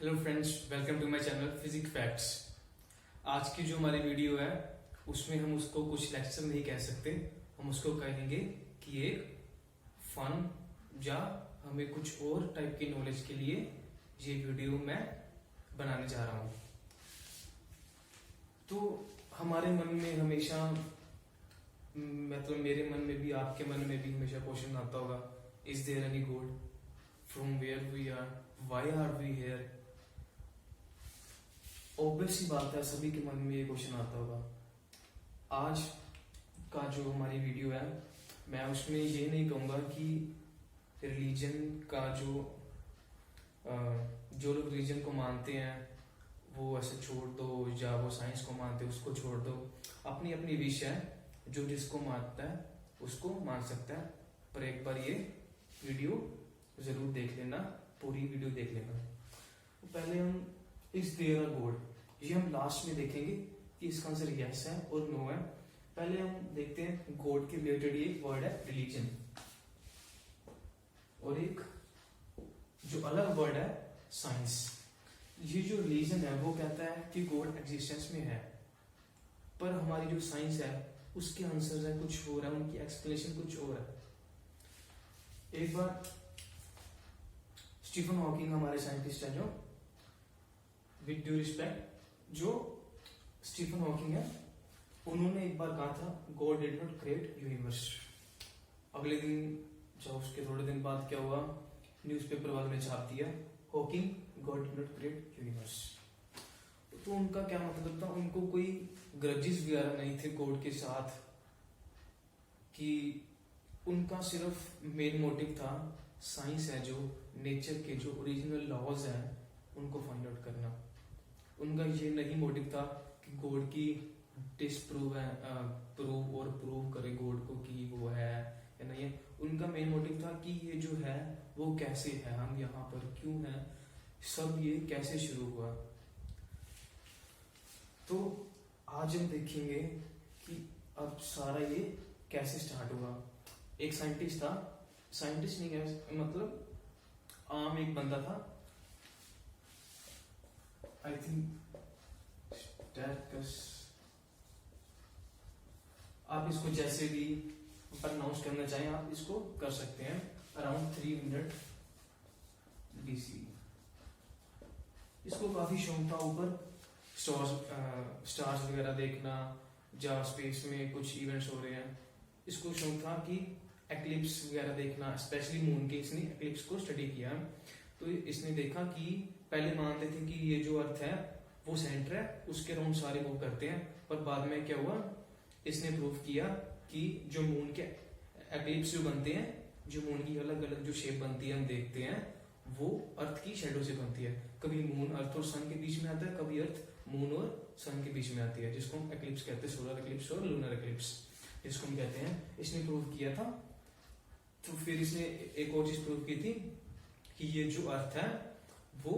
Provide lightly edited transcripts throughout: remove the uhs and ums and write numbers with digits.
Hello friends, welcome to my channel physics facts. आज की जो हमारी वीडियो है उसमें हम उसको कुछ लेक्चर नहीं कह सकते, हम उसको कहेंगे कि एक फन या हमें कुछ और टाइप की नॉलेज के लिए ये वीडियो मैं बनाने जा रहा हूँ। तो हमारे मन में हमेशा, मतलब मेरे मन में भी, आपके मन में भी हमेशा क्वेश्चन आता होगा, is there any God, from where we are, why are we here. Obvious सी बात है, सभी के मन में ये क्वेश्चन आता होगा। आज का जो हमारी वीडियो है, मैं उसमें ये नहीं कहूँगा कि रिलीजन का जो लोग रिलीजन को मानते हैं वो ऐसे छोड़ दो, या वो साइंस को मानते हैं उसको छोड़ दो। अपनी अपनी विश है, जो जिसको मानता है उसको मान सकता है। पर एक बार ये वीडियो जरूर देख लेना, पूरी वीडियो देख लेना। पहले हम इज देयर अ गॉड, ये हम लास्ट में देखेंगे कि इसका आंसर यस है और नो है। पहले हम देखते हैं गॉड के रिलेटेड ये वर्ड है रिलीजन, और एक जो अलग वर्ड है साइंस। ये जो रिलीजन है वो कहता है कि गॉड एग्जिस्टेंस में है, पर हमारी जो साइंस है उसके आंसर है कुछ और है, उनकी एक्सप्लेनेशन कुछ और है। एक बार स्टीफन हॉकिंग हमारे साइंटिस्ट है, जो विद ड्यू रिस्पेक्ट, जो स्टीफन हॉकिंग है, उन्होंने एक बार कहा था God did not create universe. अगले दिन, जब उसके थोड़े दिन बाद क्या हुआ, न्यूज़पेपर वालों ने छाप दिया Hawking God did not create universe. तो उनका क्या मतलब था, उनको कोई ग्रजेस वगैरह नहीं थे गॉड के साथ, कि उनका सिर्फ मेन मोटिव था साइंस है, जो नेचर के जो ओरिजिनल लॉज हैं उनको फाइंड आउट करना। उनका ये नहीं मोटिव था कि गॉड की डिसप्रूव है, प्रूव और प्रूव करे गॉड को कि वो है या नहीं है। उनका मेन मोटिव था कि ये जो है वो कैसे है, हम यहाँ पर क्यों हैं, सब ये कैसे शुरू हुआ। तो आज हम देखेंगे कि अब सारा ये कैसे स्टार्ट हुआ। एक साइंटिस्ट था, साइंटिस्ट नहीं कह, मतलब आम एक बंदा था, आई थिंक स्टैटस, आप इसको जैसे भी प्रोनाउंस करना चाहें आप इसको कर सकते हैं। Around 300 BC। इसको काफी शौक था ऊपर स्टार्स वगैरह देखना, या स्पेस में कुछ इवेंट्स हो रहे हैं। इसको शौक था कि एक्लिप्स वगैरह देखना, स्पेशली मून के। इसने एक्लिप्स को स्टडी किया, तो इसने देखा कि पहले मानते थे कि ये जो अर्थ है वो सेंटर है, उसके अराउंड सारे मूव करते हैं। पर बाद में क्या हुआ, इसने प्रूव किया कि जो मून के एक्लिप्स जो बनते हैं, जो मून की अलग अलग जो शेप बनती है हम देखते हैं, वो अर्थ की शेडो से बनती है। कभी मून अर्थ और सन के बीच में आता है, कभी अर्थ मून और सन के बीच में आती है, जिसको हम एक्लिप्स कहते हैं, सोलर एक्लिप्स और लूनर एक्लिप्स जिसको हम कहते हैं। इसने प्रूव किया था। तो फिर इसने एक और चीज प्रूव की थी कि ये जो अर्थ है वो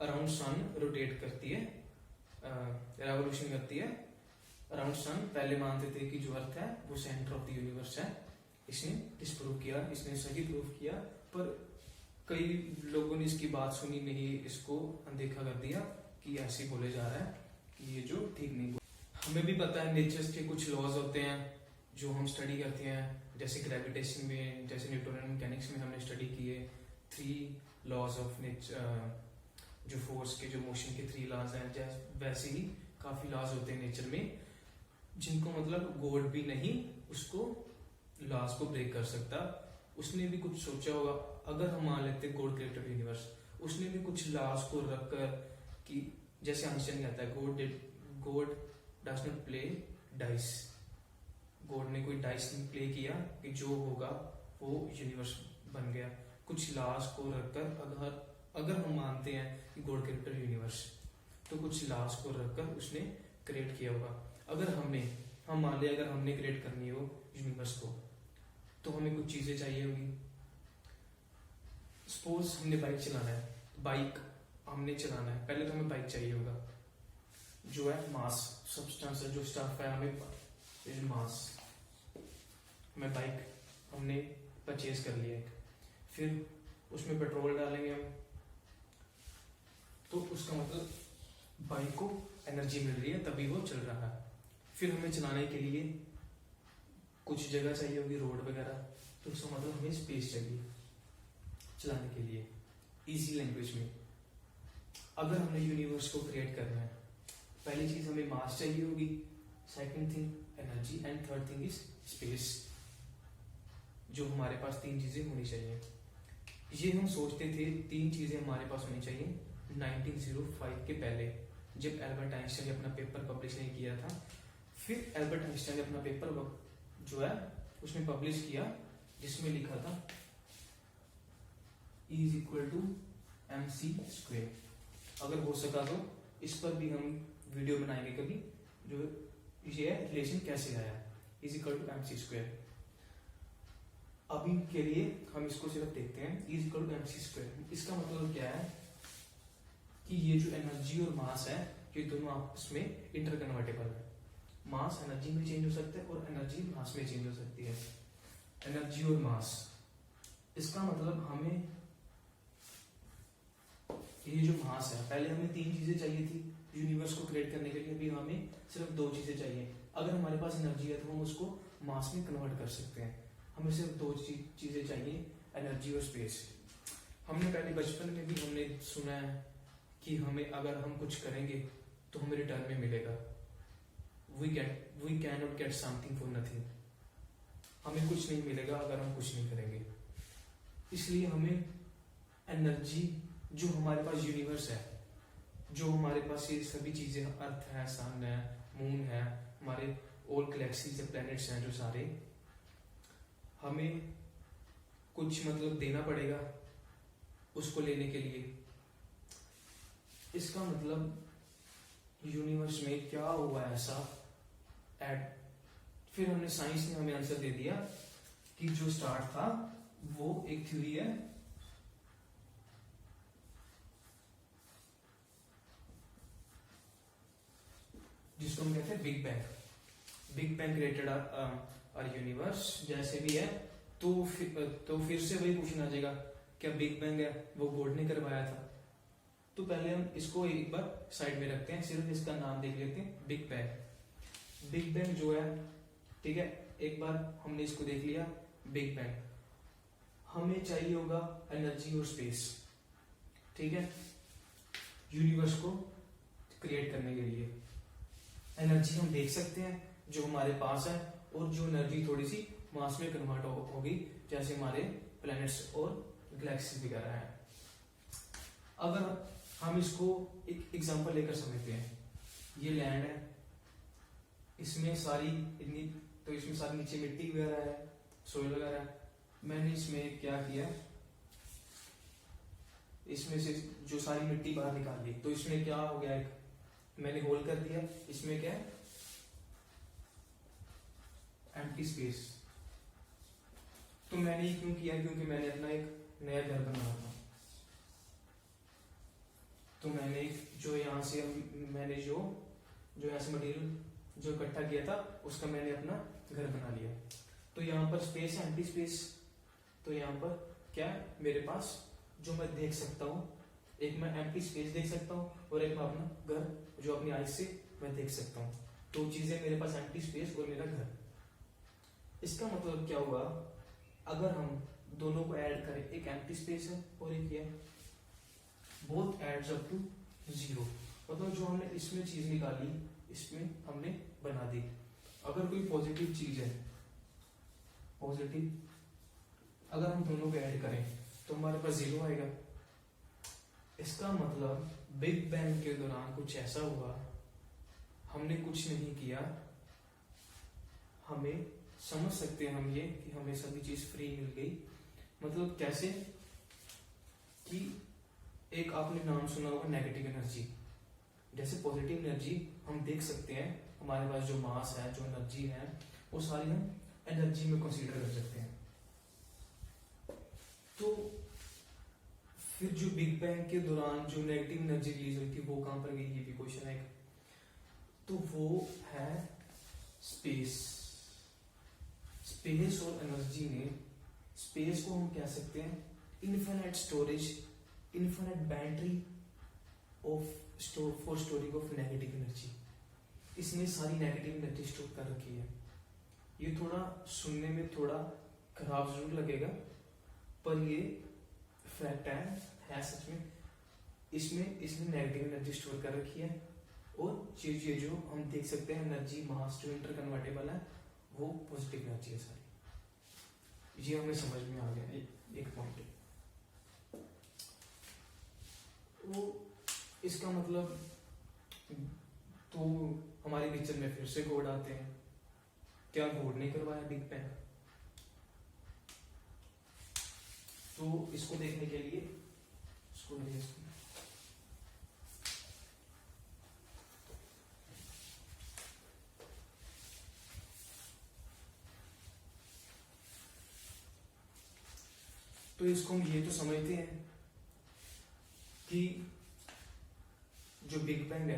अराउंड सन रोटेट करती है, रेवोल्यूशन करती है अराउंड सन। पहले मानते थे कि जो अर्थ है वो सेंटर ऑफ द यूनिवर्स है। इसने डिस्प्रूव किया, इसने सही प्रूव किया, पर कई लोगों ने इसकी बात सुनी नहीं, इसको अनदेखा कर दिया कि ऐसे बोले जा रहा है कि ये जो ठीक नहीं। हमें भी पता है नेचर के कुछ लॉज होते हैं जो हम स्टडी करते हैं, जैसे ग्रेविटेशन में, जैसे न्यूटोनियन मैकेनिक्स में हमने स्टडी किए 3 लॉज ऑफ नेचर, जो फोर्स के, जो मोशन के 3 लॉज हैं। वैसे ही काफी लॉज होते हैं नेचर में, जिनको मतलब गॉड भी नहीं उसको लॉज को ब्रेक कर सकता। उसने भी कुछ सोचा होगा, अगर हम मान लेते गॉड क्रिएटेड यूनिवर्स, उसने भी कुछ लॉज को रखकर, कि जैसे आइंस्टाइन कहता है God does not play dice, God ने कोई डाइस नहीं प्ले किया कि जो होगा वो यूनिवर्स बन गया। कुछ लॉज को रखकर, अगर हम मानते हैं कि गॉड क्रिएटेड यूनिवर्स, तो कुछ लॉज को रखकर उसने क्रिएट किया होगा। अगर हम मान लिया, अगर हमने क्रिएट करनी हो यूनिवर्स को, तो हमें कुछ चीजें चाहिए होगी। सपोज हमने बाइक चलाना है, बाइक हमने चलाना है, पहले तो हमें बाइक चाहिए होगा, जो है मास, सब्सटेंस है, जो स्टफ है, हमें मास। हमें बाइक हमने परचेज कर लिया, फिर उसमें पेट्रोल डालेंगे हम, तो उसका मतलब बाइक को एनर्जी मिल रही है, तभी वो चल रहा है। फिर हमें चलाने के लिए कुछ जगह चाहिए होगी, रोड वगैरह, तो उसका मतलब हमें स्पेस चाहिए चलाने के लिए। इजी लैंग्वेज में अगर हमने यूनिवर्स को क्रिएट करना है, पहली चीज हमें मास चाहिए होगी, second thing energy, and third thing is space. जो हमारे पास तीन चीजें होनी चाहिए। ये हम सोचते थे तीन चीजें हमारे पास होनी चाहिए 1905 के पहले, जब एल्बर्ट आइंस्टाइन ने अपना पेपर पब्लिश नहीं किया था। फिर एल्बर्ट आइंस्टाइन ने अपना पेपर जो है उसमें पब्लिश किया, जिसमें लिखा था E is equal to mc²। अगर हो सका तो इस पर भी हम वीडियो बनाएंगे कभी, जो ये रिलेशन कैसे आया, इज इक्वल टू mc²। अभी के लिए हम इसको सिर्फ देखते हैं, E is equal to mc²। इसका मतलब क्या है कि ये जो एनर्जी और मास है, ये दोनों आपस में इंटरकन्वर्टेबल है। मास एनर्जी में चेंज हो सकता है और एनर्जी मास में चेंज हो सकती है। एनर्जी और मास, इसका मतलब हमें ये जो मास है, पहले हमें तीन चीजें चाहिए थी यूनिवर्स को क्रिएट करने के लिए, अभी हमें सिर्फ दो चीजें चाहिए। अगर हमारे पास एनर्जी है तो हम उसको मास में कन्वर्ट कर सकते हैं। हमें सिर्फ दो चीजें चाहिए, एनर्जी और स्पेस। हमने पहले बचपन में भी हमने सुना है कि हमें अगर हम कुछ करेंगे तो हमें रिटर्न में मिलेगा। We can not get something for nothing. हमें कुछ नहीं मिलेगा अगर हम कुछ नहीं करेंगे। इसलिए हमें एनर्जी, जो हमारे पास यूनिवर्स है, जो हमारे पास ये सभी चीजें, अर्थ है, सन है, मून है, हमारे ऑल गैलेक्सीज प्लैनेट्स हैं जो सारे, हमें कुछ मतलब देना पड़ेगा उसको लेने के लिए। इसका मतलब यूनिवर्स में क्या हुआ ऐसा फिर हमने साइंस ने हमें आंसर दे दिया कि जो स्टार्ट था वो एक थ्योरी है, जिसको हम कहते हैं big bang. Big bang created our universe. जैसे भी है तो फिर से वही क्वेश्चन आ जाएगा, क्या बिग बैंग है वो गॉड ने करवाया था? तो पहले हम इसको एक बार साइड में रखते हैं, सिर्फ इसका नाम देख लेते हैं, बिग बैंग। बिग बैंग जो है, ठीक है, एक बार हमने इसको देख लिया बिग बैंग। हमें चाहिए होगा एनर्जी और स्पेस, ठीक है, यूनिवर्स को क्रिएट करने के लिए। एनर्जी हम देख सकते हैं जो हमारे पास है, और जो एनर्जी थोड़ी सी मास में कन्वर्ट होगी, जैसे हमारे प्लैनेट्स और गैलेक्सी वगैरह है। अगर हम इसको एक एग्जांपल लेकर समझते हैं, ये लैंड है, इसमें सारी इतनी, तो इसमें सारी नीचे मिट्टी वगैरह है, सोइल वगैरह है। मैंने इसमें क्या किया, इसमें से जो सारी मिट्टी बाहर निकाल ली, तो इसमें क्या हो गया, एक मैंने होल कर दिया, इसमें क्या है, एम्प्टी स्पेस। तो मैंने ये क्यों किया, क्योंकि मैंने अपना एक नया घर बनाना था। तो मैंने जो यहाँ से मैंने जो यहाँ से मटेरियल जो इकट्ठा किया था, उसका मैंने अपना घर बना लिया। तो यहाँ पर स्पेस है, एम्प्टी स्पेस। तो यहाँ पर क्या है मेरे पास, जो मैं देख सकता हूँ, एक मैं एम्प्टी स्पेस देख सकता हूँ, और एक मैं अपना घर जो अपनी आईज से मैं देख सकता हूँ। दो चीजें मेरे पास, एम्प्टी स्पेस और मेरा घर। इसका मतलब क्या हुआ, अगर हम दोनों को ऐड करें, एक एम्प्टी स्पेस है और एक ये, बोथ एड्स अप टू 0। मतलब जो हमने इसमें चीज निकाली, इसमें हमने बना दी। अगर कोई पॉजिटिव चीज है, पॉजिटिव, अगर हम दोनों को ऐड करें तो हमारे पास 0 आएगा। इसका मतलब बिग बैंग के दौरान कुछ ऐसा हुआ, हमने कुछ नहीं किया, हमें समझ सकते हैं हम ये कि हमें सभी चीज फ्री मिल गई। मतलब कैसे कि एक आपने नाम सुना होगा नेगेटिव एनर्जी। जैसे पॉजिटिव एनर्जी हम देख सकते हैं, हमारे पास जो मास है, जो एनर्जी है, वो सारी हम एनर्जी में कंसीडर कर सकते हैं। तो फिर जो बिग बैंग के दौरान जो नेगेटिव एनर्जी रिलीज हुई थी, वो कहां पर गई, ये भी क्वेश्चन है। तो वो है स्पेस। स्पेस और एनर्जी ने, स्पेस को हम कह सकते हैं infinite storage, infinite battery, of storing of negative energy. इसने सारी नेगेटिव एनर्जी स्टोर कर रखी है। ये थोड़ा सुनने में थोड़ा खराब जरूर लगेगा, पर ये फैक्ट है सच में। इसमें इसने नेगेटिव एनर्जी स्टोर कर रखी है, और ये जो हम देख सकते हैं एनर्जी मास जो इंटर कन्वर्टेबल है वो पॉजिटिव एनर्जी है सारी। ये हमें समझ में आ गया एक पॉइंट। वो इसका मतलब तो हमारे पिक्चर में फिर से गॉड आते हैं। क्या गॉड ने करवाया बिग बैंग? तो इसको देखने के लिए तो इसको हम ये तो समझते हैं कि जो बिग बैंग है,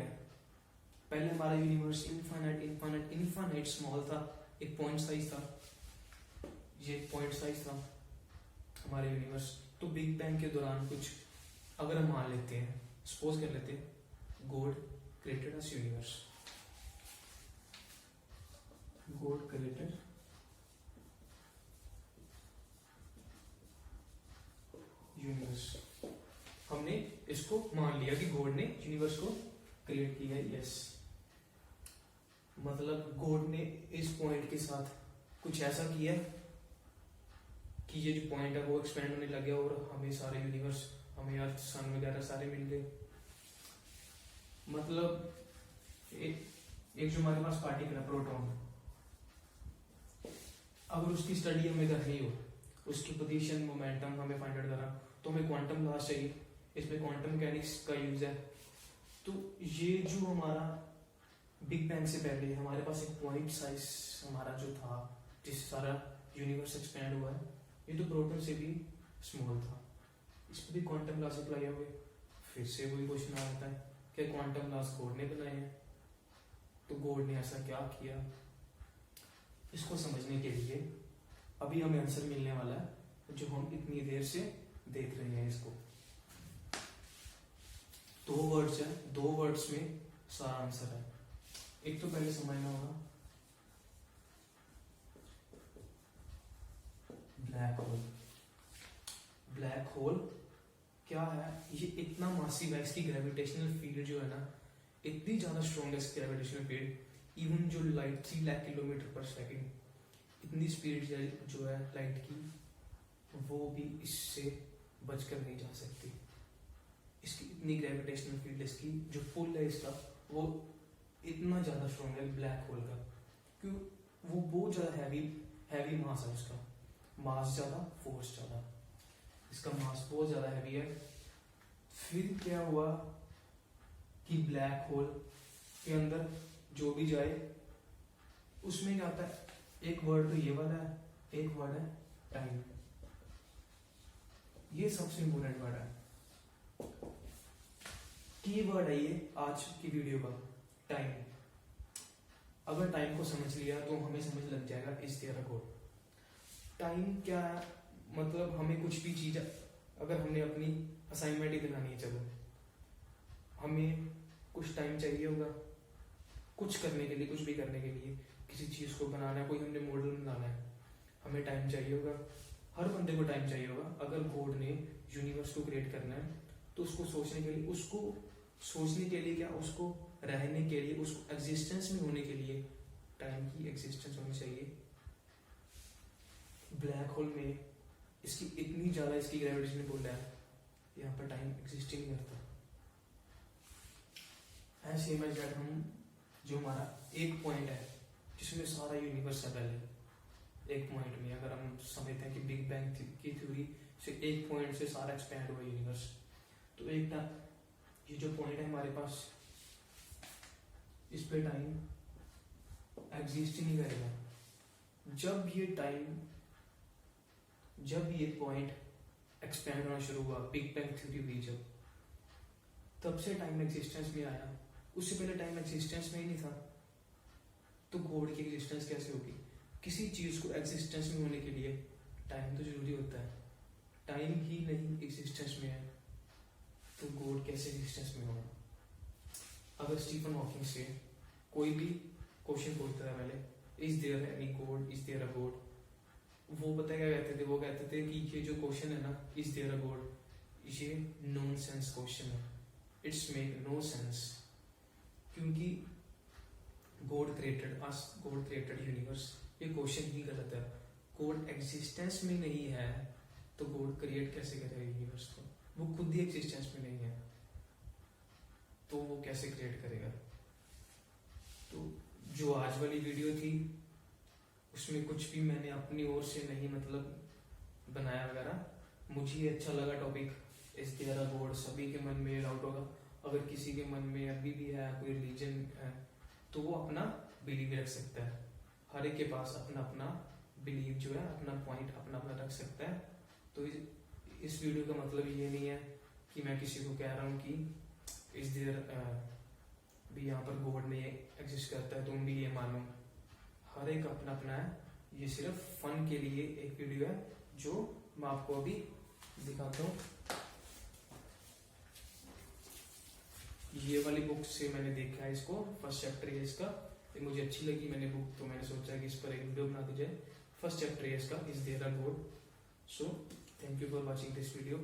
पहले हमारा यूनिवर्स इनफाइनाइट स्मॉल था, एक पॉइंट साइज था, ये पॉइंट साइज था हमारे यूनिवर्स। तो बिग बैंग के दौरान कुछ अगर हम मान लेते हैं, सपोज कर लेते हैं God created us universe, God created universe. हमने इसको मान लिया कि गॉड ने यूनिवर्स को क्रिएट किया है। यस, मतलब गॉड ने इस पॉइंट के साथ कुछ ऐसा किया कि ये जो पॉइंट है वो एक्सपेंड होने लग गया, और हमें सारे यूनिवर्स, हमें अर्थ सन वगैरह सारे मिल गए। मतलब एक जो हमारे पास पार्टिकल है प्रोटॉन, अगर उसकी स्टडी हमें करनी हो, उसकी पोजीशन मोमेंटम हमें फाइंड आउट करना, तो हमें क्वांटम लॉस चाहिए। इसमें क्वांटम मैकेनिक्स का यूज है। तो ये जो हमारा बिग बैंग से पहले हमारे पास एक पॉइंट साइज हमारा जो था, जिससे सारा यूनिवर्स एक्सपेंड हुआ है, ये तो प्रोटॉन से भी स्मॉल था। इस पर भी क्वांटम लॉस अप्लाई हुए। फिर से वही क्वेश्चन आ जाता है कि क्वांटम लॉस गॉड ने बनाए हैं, तो गॉड ने ऐसा क्या किया? इसको समझने के लिए अभी हमें आंसर मिलने वाला है, जो हम इतनी देर से देख रहे हैं। इसको दो वर्ड्स है, दो वर्ड्स में सारा आंसर है। एक तो पहले समझना होगा ब्लैक होल। ब्लैक होल क्या है? ये इतना मासिव है, इसकी ग्रेविटेशनल फील्ड जो है ना, इतनी ज्यादा स्ट्रॉन्ग है इसकी ग्रेविटेशनल फील्ड। इवन जो लाइट 3 लाख किलोमीटर पर सेकेंड, इतनी स्पीड जो है लाइट की, वो भी इससे बचकर नहीं जा सकती। इसकी इतनी ग्रेविटेशनल फील्ड, इसकी जो पुल है इसका, वो इतना ज्यादा स्ट्रॉन्ग है ब्लैक होल का, क्यों? वो बहुत ज्यादा हैवी मास है उसका, मास ज्यादा, फोर्स ज्यादा। इसका मास बहुत ज्यादा हैवी है। फिर क्या हुआ कि ब्लैक होल के अंदर जो भी जाए उसमें क्या होता है? एक वर्ड तो ये वाला है, एक वर्ड है टाइम। ये सबसे इंपॉर्टेंट वर्ड है, की वर्ड है ये आज की वीडियो का, टाइम। अगर टाइम को समझ लिया तो हमें समझ लग जाएगा इस तरह को। टाइम क्या है? मतलब हमें कुछ भी चीज, अगर हमने अपनी असाइनमेंट ही बनानी है, चलो हमें कुछ टाइम चाहिए होगा कुछ करने के लिए, कुछ भी करने के लिए, किसी चीज को बनाना है, कोई हमने मॉडल बनाना है, हमें टाइम चाहिए होगा। हर बंदे को टाइम चाहिए होगा। अगर गॉड ने यूनिवर्स को क्रिएट करना है तो उसको सोचने के लिए क्या, उसको रहने के लिए, उसको एग्जिस्टेंस में होने के लिए टाइम की एग्जिस्टेंस होनी चाहिए। ब्लैक होल में इसकी इतनी ज्यादा इसकी ग्रेविटेशन पुल है, यहाँ पर टाइम एग्जिस्ट ही नहीं करता। ऐसे इमेज दैट हम, जो हमारा एक पॉइंट है जिसमें सारा यूनिवर्स है, पहले एक पॉइंट में अगर हम समझते हैं कि बिग बैंग की थ्योरी से एक पॉइंट से सारा एक्सपैंड हुआ यूनिवर्स, तो एक ये जो पॉइंट है हमारे पास, इस पे टाइम एग्जिस्ट ही नहीं करेगा। जब ये पॉइंट एक्सपैंड होना शुरू हुआ, बिग बैंग थ्योरी हुई जब, तब से टाइम एग्जिस्टेंस में आया। उससे पहले टाइम एग्जिस्टेंस में ही नहीं था। तो गॉड की एग्जिस्टेंस कैसे होगी? किसी चीज को एग्जिस्टेंस में होने के लिए टाइम तो जरूरी होता है। टाइम ही नहीं एग्जिस्टेंस में है, तो गॉड कैसे एग्जिस्टेंस में होगा? अगर स्टीफन हॉकिंग से कोई भी क्वेश्चन पूछता था पहले, is there any god, is there a god, वो पता है क्या कहते थे, वो कहते थे कि ये जो क्वेश्चन है ना, इज देयर अ गॉड, ये नॉनसेंस क्वेश्चन है, इट्स मेक नो सेंस, क्योंकि God created us, God created universe, ये क्वेश्चन ही गलत है। गॉड एग्जिस्टेंस में नहीं है तो गॉड क्रिएट कैसे करेगा यूनिवर्स को, वो खुद ही एग्जिस्टेंस में नहीं है तो वो कैसे क्रिएट करेगा। तो जो आज वाली वीडियो थी उसमें कुछ भी मैंने अपनी ओर से नहीं मतलब बनाया वगैरह, मुझे अच्छा लगा टॉपिक, इस देयर अ गॉड, सभी के मन में डाउट होगा, अगर किसी के मन में अभी भी है कोई रिलीजन है तो वो अपना बिलीव रख सकता है, हर एक के पास अपना अपना बिलीव जो है, अपना पॉइंट अपना अपना रख सकता है। तो इस वीडियो का मतलब ये नहीं है कि मैं किसी को कह रहा हूँ कि इस देयर भी यहाँ पर गॉड नहीं एग्जिस्ट करता है तुम भी ये मानो, हर एक अपना अपना है, ये सिर्फ फन के लिए एक वीडियो है जो मैं आपको अभी दिखाता हूँ। ये वाली बुक से मैंने देखा है इसको, फर्स्ट चैप्टर है इसका, ये मुझे अच्छी लगी, मैंने बुक तो मैंने सोचा कि इस पर एक वीडियो बना दी जाए। फर्स्ट चैप्टर है इसका, is there a god. So thank you for watching this video.